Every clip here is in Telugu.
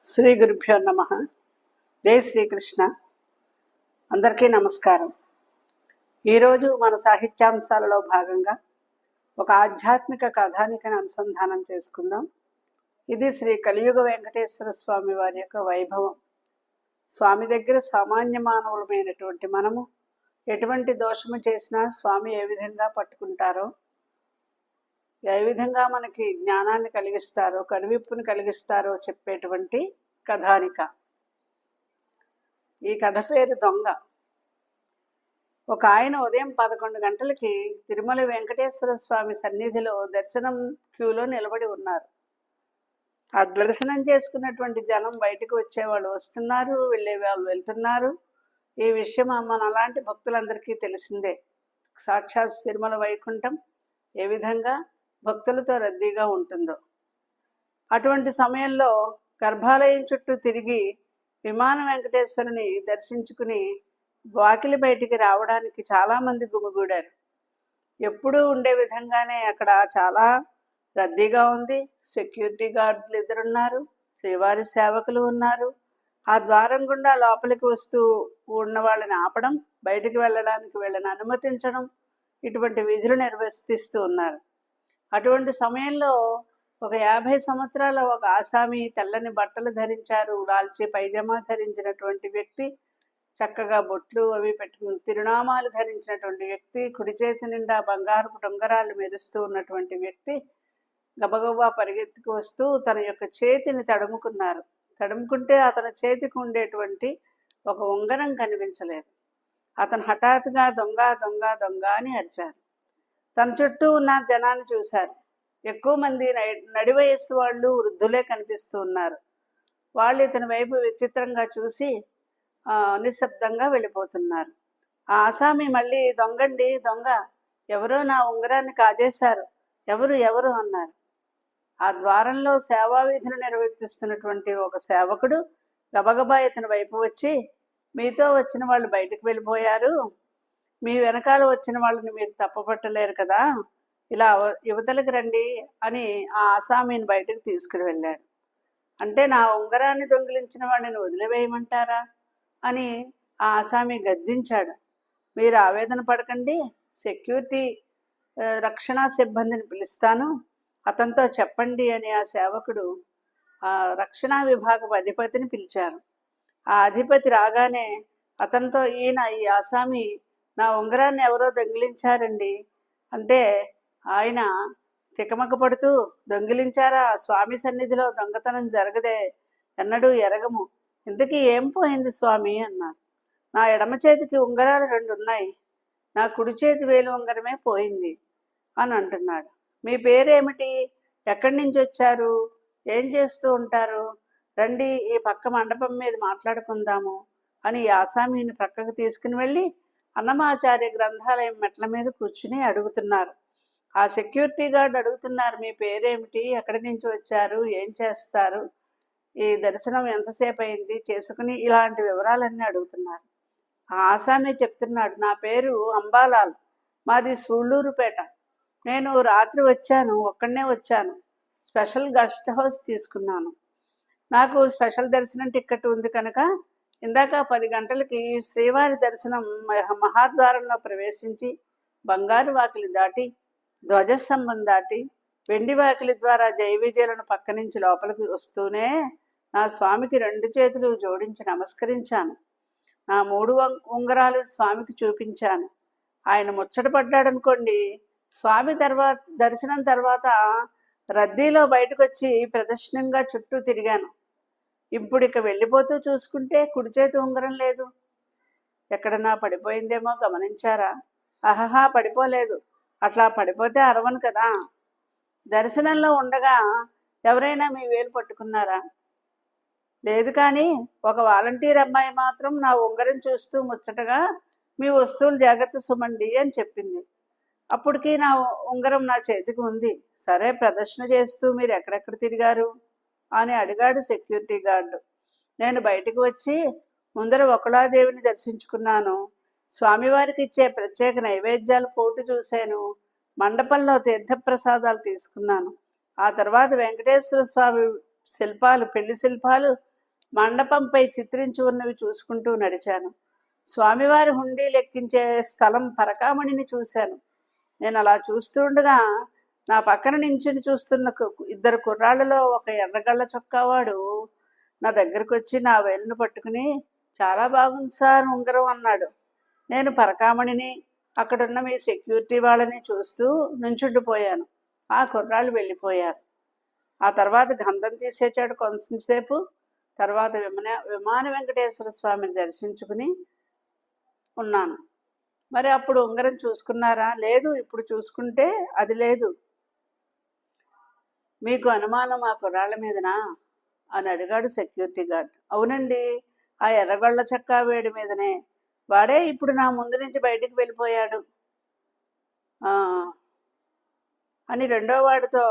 శ్రీ గురుభ్యో నమ. జై శ్రీకృష్ణ. అందరికీ నమస్కారం. ఈరోజు మన సాహిత్యాంశాలలో భాగంగా ఒక ఆధ్యాత్మిక కథానికను అనుసంధానం చేసుకుందాం. ఇది శ్రీ కలియుగ వెంకటేశ్వర స్వామి వారి యొక్క వైభవం. స్వామి దగ్గర సామాన్య మానవులమైనటువంటి మనము ఎటువంటి దోషము చేసినా స్వామి ఏ విధంగా పట్టుకుంటారో, ఏ విధంగా మనకి జ్ఞానాన్ని కలిగిస్తారో, కనువిప్పుని కలిగిస్తారో చెప్పేటువంటి కథానిక. ఈ కథ పేరు దొంగ. ఒక ఆయన ఉదయం 11 గంటలకి తిరుమల వెంకటేశ్వర స్వామి సన్నిధిలో దర్శనం క్యూలో నిలబడి ఉన్నారు. ఆ దర్శనం చేసుకున్నటువంటి జనం బయటకు వచ్చేవాళ్ళు వస్తున్నారు, వెళ్ళేవాళ్ళు వెళ్తున్నారు. ఈ విషయం మన అలాంటి భక్తులందరికీ తెలిసిందే. సాక్షాత్ తిరుమల వైకుంఠం ఏ విధంగా భక్తులతో రద్దీగా ఉంటుందో, అటువంటి సమయంలో గర్భాలయం చుట్టూ తిరిగి విమాన వెంకటేశ్వరుని దర్శించుకుని వాకిలి బయటికి రావడానికి చాలామంది గుమిగూడారు. ఎప్పుడూ ఉండే విధంగానే అక్కడ చాలా రద్దీగా ఉంది. సెక్యూరిటీ గార్డులు ఎదురున్నారు, శ్రీవారి సేవకులు ఉన్నారు. ఆ ద్వారం గుండా లోపలికి వస్తూ ఉన్న వాళ్ళని ఆపడం, బయటికి వెళ్ళడానికి వీళ్ళని అనుమతించడం, ఇటువంటి విధులు నిర్వర్తిస్తూ ఉన్నారు. అటువంటి సమయంలో ఒక 50 సంవత్సరాల ఒక ఆసామి తెల్లని బట్టలు ధరించారు, ఉడాల్చి పైజమా ధరించినటువంటి వ్యక్తి, చక్కగా బొట్లు అవి పెట్టుకుని తిరునామాలు ధరించినటువంటి వ్యక్తి, కుడి చేతి నిండా బంగారపు డొంగరాలు మెరుస్తూ ఉన్నటువంటి వ్యక్తి గబగబా పరిగెత్తుకు వస్తూ తన యొక్క చేతిని తడుముకుంటే అతని చేతికి ఉండేటువంటి ఒక ఉంగరం కనిపించలేదు. అతను హఠాత్తుగా దొంగ దొంగ దొంగ అని అరిచారు. తన చుట్టూ ఉన్న జనాన్ని చూశారు. ఎక్కువ మంది నడి వయస్సు వాళ్ళు, వృద్ధులే కనిపిస్తూ ఉన్నారు. వాళ్ళు ఇతని వైపు విచిత్రంగా చూసి నిశ్శబ్దంగా వెళ్ళిపోతున్నారు. ఆ ఆసామి మళ్ళీ దొంగండి దొంగ, ఎవరో నా ఉంగరాన్ని కాజేశారు, ఎవరు ఎవరు అన్నారు. ఆ ద్వారంలో సేవా విధులు నిర్వర్తిస్తున్నటువంటి ఒక సేవకుడు గబగబా ఇతని వైపు వచ్చి, మీతో వచ్చిన వాళ్ళు బయటకు వెళ్ళిపోయారు, మీ వెనకాల వచ్చిన వాళ్ళని మీరు తప్పపట్టలేరు కదా, ఇలా యువతలకు రండి అని ఆ ఆసామిని బయటకు తీసుకుని వెళ్ళాడు. అంటే నా ఉంగరాన్ని దొంగిలించిన వాడిని వదిలివేయమంటారా అని ఆ ఆసామి గద్దించాడు. మీరు ఆవేదన పడకండి, సెక్యూరిటీ రక్షణ సిబ్బందిని పిలుస్తాను, అతనితో చెప్పండి అని ఆ సేవకుడు ఆ రక్షణ విభాగపు అధిపతిని పిలిచారు. ఆ అధిపతి రాగానే అతనితో ఈ ఆసామి నా ఉంగరాన్ని ఎవరో దొంగిలించారండి అంటే ఆయన తికమక పడుతూ, దొంగిలించారా? స్వామి సన్నిధిలో దొంగతనం జరగదే, ఎన్నడూ ఎరగము, ఇంతకీ ఏం పోయింది స్వామి అన్నారు. నా ఎడమ చేతికి ఉంగరాలు 2 ఉన్నాయి, నా కుడి చేతి వేలు ఉంగరమే పోయింది అని అంటున్నాడు. మీ పేరేమిటి, ఎక్కడి నుంచి వచ్చారు, ఏం చేస్తూ ఉంటారు, రండి ఈ పక్క మండపం మీద మాట్లాడుకుందాము అని ఈ ఆసామిని ప్రక్కకు తీసుకుని వెళ్ళి అన్నమాచార్య గ్రంథాలయం మెట్ల మీద కూర్చుని అడుగుతున్నారు. ఆ సెక్యూరిటీ గార్డ్ అడుగుతున్నారు, మీ పేరేమిటి, ఎక్కడి నుంచి వచ్చారు, ఏం చేస్తారు, ఈ దర్శనం ఎంతసేపు అయింది చేసుకుని, ఇలాంటి వివరాలన్నీ అడుగుతున్నారు. ఆ ఆసామి చెప్తున్నాడు, నా పేరు అంబాలాల్, మాది సూళ్ళూరుపేట, నేను రాత్రి వచ్చాను, ఒక్కడనే వచ్చాను, స్పెషల్ గెస్ట్ హౌస్ తీసుకున్నాను, నాకు స్పెషల్ దర్శనం టికెట్ ఉంది కనుక ఇందాక 10 గంటలకి శ్రీవారి దర్శనం మహాద్వారంలో ప్రవేశించి బంగారు వాకిలి దాటి ధ్వజస్తంభం దాటి వెండి వాకిలి ద్వారా జయ విజయులను పక్క నుంచి లోపలికి వస్తూనే నా స్వామికి 2 చేతులు జోడించి నమస్కరించాను. నా 3 ఉంగరాలు స్వామికి చూపించాను. ఆయన ముచ్చటపడ్డాడనుకోండి. స్వామి దర్శనం తర్వాత రద్దీలో బయటకు వచ్చి ప్రదర్శనంగా చుట్టూ తిరిగాను. ఇప్పుడు ఇక వెళ్ళిపోతూ చూసుకుంటే కుడి చేతి ఉంగరం లేదు, ఎక్కడన్నా పడిపోయిందేమో గమనించారా? అహహా, పడిపోలేదు, అట్లా పడిపోతే అరవను కదా. దర్శనంలో ఉండగా ఎవరైనా మీ వేలు పట్టుకున్నారా? లేదు. కానీ ఒక వాలంటీర్ అమ్మాయి మాత్రం నా ఉంగరం చూస్తూ ముచ్చటగా మీ వస్తువులు జాగ్రత్త సుమండి అని చెప్పింది. అప్పటికి నా ఉంగరం నా చేతికి ఉంది. సరే, ప్రదర్శన చేస్తూ మీరు ఎక్కడెక్కడ తిరిగారు అని అడిగాడు సెక్యూరిటీ గార్డు. నేను బయటకు వచ్చి ముందర ఒకళాదేవిని దర్శించుకున్నాను, స్వామివారికి ఇచ్చే ప్రత్యేక నైవేద్యాల పోటు చూశాను, మండపంలో తీర్థప్రసాదాలు తీసుకున్నాను, ఆ తర్వాత వెంకటేశ్వర స్వామి శిల్పాలు, పెళ్లి శిల్పాలు మండపంపై చిత్రించి ఉన్నవి చూసుకుంటూ నడిచాను. స్వామివారి హుండీ లెక్కించే స్థలం పరకామణిని చూశాను. నేను అలా చూస్తుండగా నా పక్కన నించుని చూస్తున్న ఇద్దరు కుర్రాళ్ళలో ఒక ఎర్రగళ్ళ చొక్కావాడు నా దగ్గరకు వచ్చి నా వేలును పట్టుకుని, చాలా బాగుంది సార్ ఉంగరం అన్నాడు. నేను పరకామణిని, అక్కడున్న మీ సెక్యూరిటీ వాళ్ళని చూస్తూ నుంచుండిపోయాను. ఆ కుర్రాళ్ళు వెళ్ళిపోయారు. ఆ తర్వాత గంధం తీసేచాడు కొంతసేపు. తర్వాత విమాన వెంకటేశ్వర స్వామిని దర్శించుకుని ఉన్నాను. మరి అప్పుడు ఉంగరం చూసుకున్నారా? లేదు, ఇప్పుడు చూసుకుంటే అది లేదు. మీకు అనుమానం ఆ కుర్రాళ్ళ మీదనా అని అడిగాడు సెక్యూరిటీ గార్డ్. అవునండి, ఆ ఎర్రగొళ్ళ చక్కా వేడి మీదనే. వాడే ఇప్పుడు నా ముందు నుంచి బయటికి వెళ్ళిపోయాడు అని రెండో వాడితో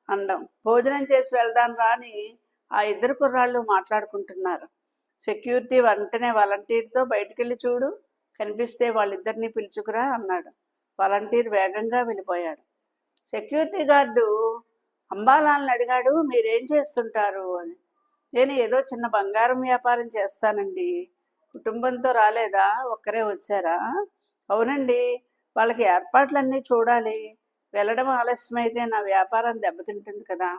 అనడం. భోజనం చేసి వెళ్దాం రా అని ఆ ఇద్దరు కుర్రాళ్ళు మాట్లాడుకుంటున్నారు. సెక్యూరిటీ వెంటనే వాలంటీర్తో బయటికెళ్ళి చూడు, కనిపిస్తే వాళ్ళిద్దరినీ పిలుచుకురా అన్నాడు. వాలంటీర్ వేగంగా వెళ్ళిపోయాడు. సెక్యూరిటీ గార్డు అంబాలాల్ని అడిగాడు, మీరేం చేస్తుంటారు అని. నేను ఏదో చిన్న బంగారం వ్యాపారం చేస్తానండి. కుటుంబంతో రాలేదా? ఒక్కరే వచ్చారా? అవునండి, వాళ్ళకి ఏర్పాట్లన్నీ చూడాలి. వెళ్ళడం ఆలస్యమైతే నా వ్యాపారం దెబ్బతింటుంది కదా,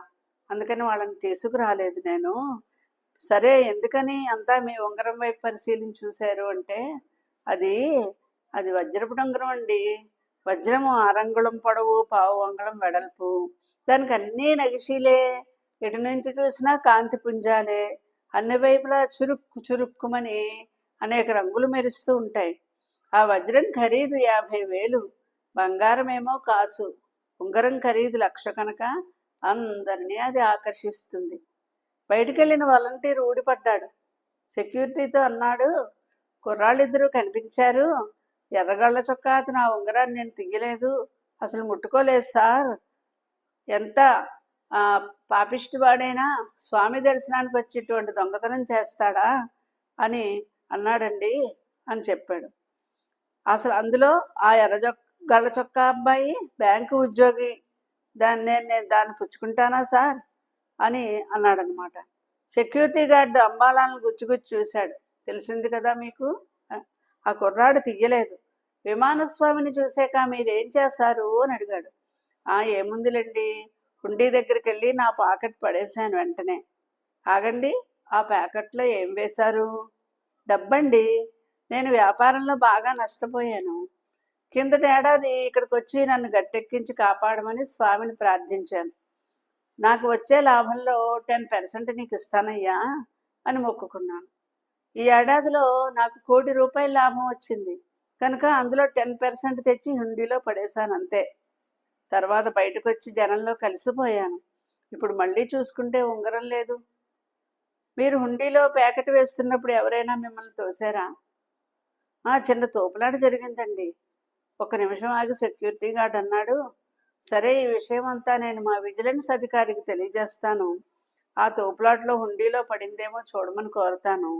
అందుకని వాళ్ళని తీసుకురాలేదు నేను. సరే, ఎందుకని అంతా మీ ఉంగరం వైపు పరిశీలించి చూశారు అంటే, అది అది వజ్రపు ఉంగరం అండి. వజ్రము 6 అంగుళం పొడవు, 1/4 అంగుళం వెడల్పు. దానికి అన్నీ నగిశీలే, ఎటు నుంచి చూసినా కాంతి పుంజాలే, అన్ని వైపులా చురుక్కు చురుక్కుమని అనేక రంగులు మెరుస్తూ ఉంటాయి. ఆ వజ్రం ఖరీదు 50,000. బంగారమేమో కాసు. ఉంగరం ఖరీదు 1,00,000 కనుక అందరినీ అది ఆకర్షిస్తుంది. బయటికెళ్ళిన వాలంటీర్ ఊడిపడ్డాడు. సెక్యూరిటీతో అన్నాడు, కుర్రాళ్ళిద్దరూ కనిపించారు. ఎర్రగళ్ళ చొక్కా అతను ఆ ఉంగరాన్ని నేను తీయలేదు, అసలు ముట్టుకోలేదు సార్. ఎంత పాపిష్టి వాడైనా స్వామి దర్శనానికి వచ్చి ఇటువంటి దొంగతనం చేస్తాడా అని అన్నాడండి అని చెప్పాడు. అసలు అందులో ఆ గళ్ళ చొక్కా అబ్బాయి బ్యాంకు ఉద్యోగి. నేను దాన్ని పుచ్చుకుంటానా సార్ అని అన్నాడనమాట. సెక్యూరిటీ గార్డు అంబాలాలను గుచ్చుగుచ్చి చూశాడు. తెలిసింది కదా మీకు, ఆ కుర్రాడు తీయలేదు. విమానస్వామిని చూశాక మీరేం చేశారు అని అడిగాడు. ఏముందిలేండి, హుండీ దగ్గరికి వెళ్ళి నా పాకెట్ పడేశాను వెంటనే. ఆగండి, ఆ ప్యాకెట్లో ఏం వేశారు? డబ్బండి. నేను వ్యాపారంలో బాగా నష్టపోయాను. కిందటి ఏడాది ఇక్కడికి వచ్చి నన్ను గట్టెక్కించి కాపాడమని స్వామిని ప్రార్థించాను. నాకు వచ్చే లాభంలో 10% నీకు ఇస్తానయ్యా అని మొక్కుకున్నాను. ఈ ఏడాదిలో నాకు ₹1,00,00,000 లాభం వచ్చింది కనుక అందులో 10% తెచ్చి హుండీలో పడేశాను అంతే. తర్వాత బయటకు వచ్చి జనంలో కలిసిపోయాను. ఇప్పుడు మళ్ళీ చూసుకుంటే ఉంగరం లేదు. మీరు హుండీలో ప్యాకెట్ వేస్తున్నప్పుడు ఎవరైనా మిమ్మల్ని తోసారా? చిన్న తోపులాట జరిగిందండి. 1 నిమిషం ఆగి సెక్యూరిటీ గార్డ్ అన్నాడు, సరే, ఈ విషయం అంతా నేను మా విజిలెన్స్ అధికారికి తెలియజేస్తాను. ఆ తోపులాట్లో హుండీలో పడిందేమో చూడమని కోరుతాను.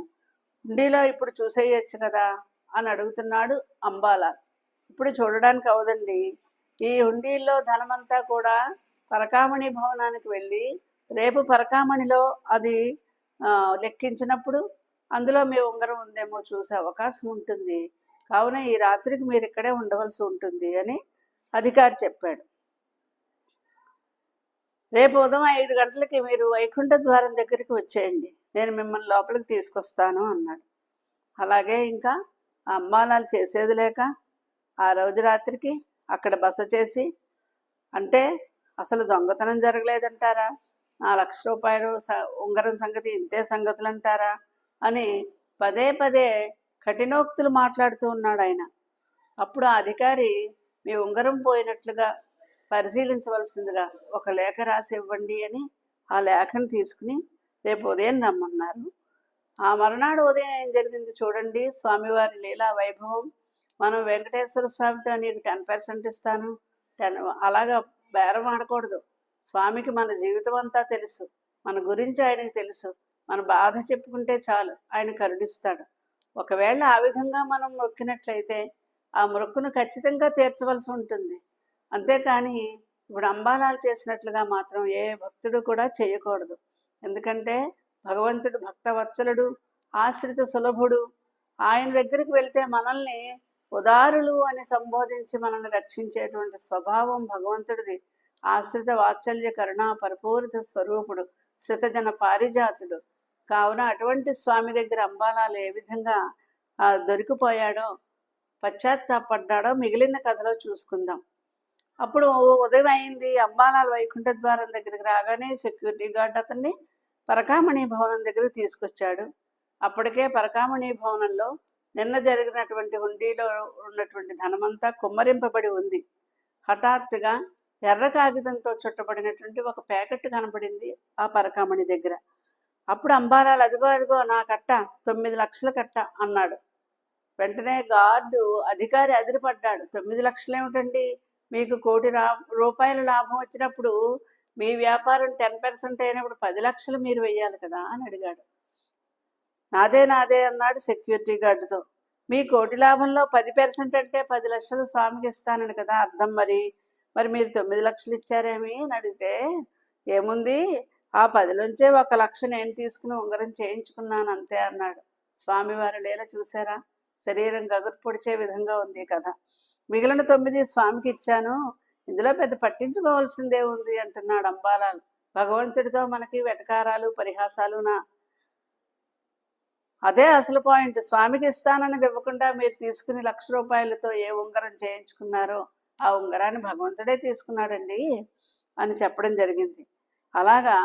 హుండీలో ఇప్పుడు చూసేయచ్చు కదా అని అడుగుతున్నాడు అంబాలాల్. ఇప్పుడు చూడడానికి అవదండి. ఈ హుండీల్లో ధనమంతా కూడా పరకామణి భవనానికి వెళ్ళి రేపు పరకామణిలో అది లెక్కించినప్పుడు అందులో మీ ఉంగరం ఉందేమో చూసే అవకాశం ఉంటుంది. కావున ఈ రాత్రికి మీరు ఇక్కడే ఉండవలసి ఉంటుంది అని అధికారి చెప్పాడు. రేపు ఉదయం 5 గంటలకి మీరు వైకుంఠ ద్వారం దగ్గరికి వచ్చేయండి, నేను మిమ్మల్ని లోపలికి తీసుకొస్తాను అన్నాడు. అలాగే ఇంకా అంబాలాలు చేసేది లేక ఆ రోజు రాత్రికి అక్కడ బస చేసి, అంటే అసలు దొంగతనం జరగలేదంటారా, ₹1,00,000 ఉంగరం సంగతి ఇంతే సంగతులు అంటారా అని పదే పదే కఠినోక్తులు మాట్లాడుతూ ఉన్నాడు ఆయన. అప్పుడు ఆ అధికారి, మీ ఉంగరం పోయినట్లుగా పరిశీలించవలసిందిగా ఒక లేఖ రాసి ఇవ్వండి అని ఆ లేఖను తీసుకుని రేపు ఉదయం రమ్మన్నారు. ఆ మరునాడు ఉదయం ఏం జరిగింది చూడండి. స్వామివారి లీలా వైభవం. మనం వెంకటేశ్వర స్వామితో నీకు 10% ఇస్తాను, అలాగా బేరం ఆడకూడదు. స్వామికి మన జీవితం అంతా తెలుసు, మన గురించి ఆయనకు తెలుసు. మన బాధ చెప్పుకుంటే చాలు, ఆయన కరుణిస్తాడు. ఒకవేళ ఆ విధంగా మనం మొక్కినట్లయితే ఆ మొక్కును ఖచ్చితంగా తీర్చవలసి ఉంటుంది. అంతేకాని ఇప్పుడు అంబాలాలు చేసినట్లుగా మాత్రం ఏ భక్తుడు కూడా చేయకూడదు. ఎందుకంటే భగవంతుడు భక్తవత్సలుడు, ఆశ్రిత సులభుడు. ఆయన దగ్గరికి వెళ్తే మనల్ని ఉదారులు అని సంబోధించి మనల్ని రక్షించేటువంటి స్వభావం భగవంతుడిది. ఆశ్రిత వాత్సల్య కరుణా పరిపూరిత స్వరూపుడు, శతజన పారిజాతుడు. కావున అటువంటి స్వామి దగ్గర అంబాలాలు ఏ విధంగా దొరికిపోయాడో, పశ్చాత్తాపడ్డాడో మిగిలిన కథలో చూసుకుందాం. అప్పుడు ఉదయం అయింది. అంబాలాల వైకుంఠ ద్వారం దగ్గరికి రాగానే సెక్యూరిటీ గార్డ్ అతన్ని పరకామణి భవనం దగ్గరికి తీసుకొచ్చాడు. అప్పటికే పరకామణి భవనంలో నిన్న జరిగినటువంటి హుండీలో ఉన్నటువంటి ధనమంతా కుమ్మరింపబడి ఉంది. హఠాత్తుగా ఎర్ర కాగితంతో చుట్టబడినటువంటి ఒక ప్యాకెట్ కనపడింది ఆ పరకామణి దగ్గర. అప్పుడు అంబాలాలు అదిగో అదిగో నా కట్ట, 9 లక్షల కట్ట అన్నాడు. వెంటనే గార్డు అధికారి అదిరిపడ్డాడు. 9 లక్షలు ఏమిటండి, మీకు ₹1,00,00,000 లాభం వచ్చినప్పుడు మీ వ్యాపారం 10% అయినప్పుడు 10 లక్షలు మీరు వెయ్యాలి కదా అని అడిగాడు. నాదే నాదే అన్నాడు సెక్యూరిటీ గార్డుతో. మీ 1,00,00,000 లాభంలో 10% అంటే 10 లక్షలు స్వామికి ఇస్తానని కదా అర్థం. మరి మీరు 9 లక్షలు ఇచ్చారేమి అని అడిగితే, ఏముంది ఆ 10లోంచే 1 లక్ష నేను తీసుకుని ఉంగరం చేయించుకున్నాను అంతే అన్నాడు. స్వామివారి లీల చూసారా? శరీరం గగురు పొడిచే విధంగా ఉంది కదా. మిగిలిన 9 స్వామికి ఇచ్చాను, ఇందులో పెద్ద పట్టించుకోవాల్సిందే ఉంది అంటున్నాడు అంబాలాలు. భగవంతుడితో మనకి వెటకారాలు పరిహాసాలునా? అదే అసలు పాయింట్. స్వామికి ఇస్తానన్నది ఇవ్వకుండా మీరు తీసుకుని ₹1,00,000 ఏ ఉంగరం చేయించుకున్నారో ఆ ఉంగరాన్ని భగవంతుడే తీసుకున్నాడండి అని చెప్పడం జరిగింది. అలాగా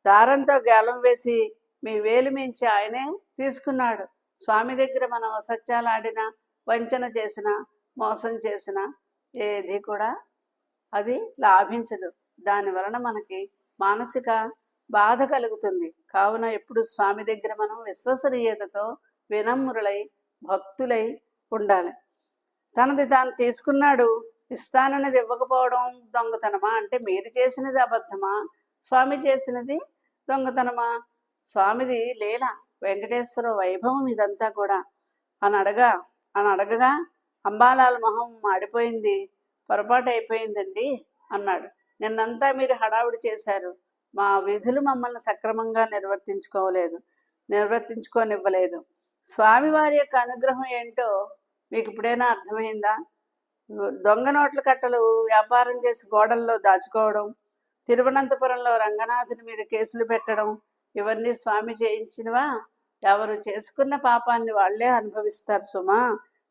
దారంతో గేలం వేసి మీ వేలు మించి ఆయనే తీసుకున్నాడు. స్వామి దగ్గర మనం అసత్యాలు ఆడినా, వంచన చేసినా, మోసం చేసినా ఏది కూడా అది లాభించదు. దాని వలన మనకి మానసిక బాధ కలుగుతుంది. కావున ఎప్పుడు స్వామి దగ్గర మనం విశ్వసనీయతతో వినమ్రులై భక్తులై ఉండాలి. తనది తాను తీసుకున్నాడు, ఇస్తానన్నది ఇవ్వకపోవడం దొంగతనమా? అంటే మీరు చేసినది అబద్ధమా, స్వామి చేసినది దొంగతనమా? స్వామిది లీల, వెంకటేశ్వర వైభవం ఇదంతా కూడా అని అడగగా అంబాలాల మొహం మాడిపోయింది. పొరపాటు అయిపోయిందండి అన్నాడు. నిన్నంతా మీరు హడావుడి చేశారు, మా విధులు మమ్మల్ని సక్రమంగా నిర్వర్తించుకోనివ్వలేదు. స్వామివారి యొక్క అనుగ్రహం ఏంటో మీకు ఇప్పుడైనా అర్థమైందా? దొంగ నోట్ల కట్టలు వ్యాపారం చేసి గోడల్లో దాచుకోవడం, తిరువనంతపురంలో రంగనాథుని మీద కేసులు పెట్టడం, ఇవన్నీ స్వామి చేయించినవా? ఎవరు చేసుకున్న పాపాన్ని వాళ్లే అనుభవిస్తారు సుమా.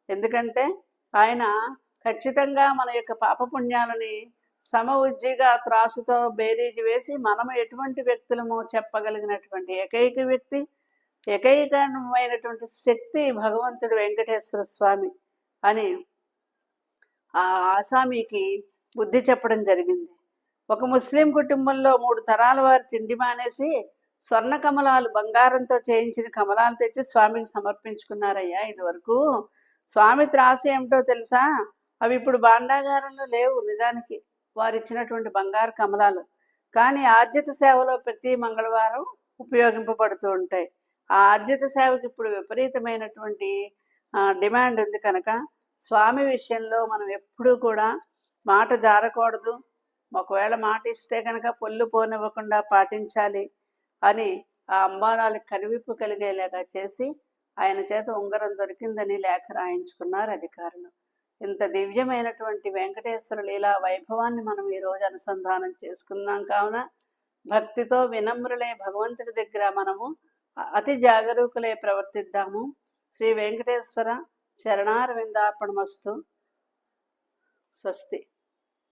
ఎందుకంటే ఆయన ఖచ్చితంగా మన యొక్క పాపపుణ్యాలని సమఉజ్జిగా త్రాసుతో బేరీజు వేసి మనము ఎటువంటి వ్యక్తులమో చెప్పగలిగినటువంటి ఏకైకమైనటువంటి శక్తి భగవంతుడు వెంకటేశ్వర స్వామి అని ఆ ఆసామికి బుద్ధి చెప్పడం జరిగింది. ఒక ముస్లిం కుటుంబంలో 3 తరాల వారు తిండి మానేసి స్వర్ణ కమలాలు, బంగారంతో చేయించిన కమలాలు తెచ్చి స్వామికి సమర్పించుకున్నారయ్యా. ఇదివరకు స్వామి త్రాసు ఏమిటో తెలుసా? అవి ఇప్పుడు భాండాగారంలో లేవు. నిజానికి వారు ఇచ్చినటువంటి బంగారు కమలాలు కానీ ఆర్జిత సేవలో ప్రతి మంగళవారం ఉపయోగింపబడుతూ ఉంటాయి. ఆ ఆర్జిత సేవకి ఇప్పుడు విపరీతమైనటువంటి డిమాండ్ ఉంది. కనుక స్వామి విషయంలో మనం ఎప్పుడూ కూడా మాట జారకూడదు. ఒకవేళ మాట ఇస్తే కనుక పొల్లు పోనివ్వకుండా పాటించాలి అని ఆ అంబాలాలకు కనువిప్పు కలిగేలాగా చేసి ఆయన చేత ఉంగరం దొరికిందని లేఖ రాయించుకున్నారు అధికారులు. ఇంత దివ్యమైనటువంటి వెంకటేశ్వర లీలా వైభవాన్ని మనం ఈరోజు అనుసంధానం చేసుకున్నాం. కావున భక్తితో వినమ్రులే భగవంతుడి దగ్గర మనము అతి జాగరూకులే ప్రవర్తిద్దాము. శ్రీ వెంకటేశ్వర చరణారవిందార్పణమస్తు. స్వస్తి.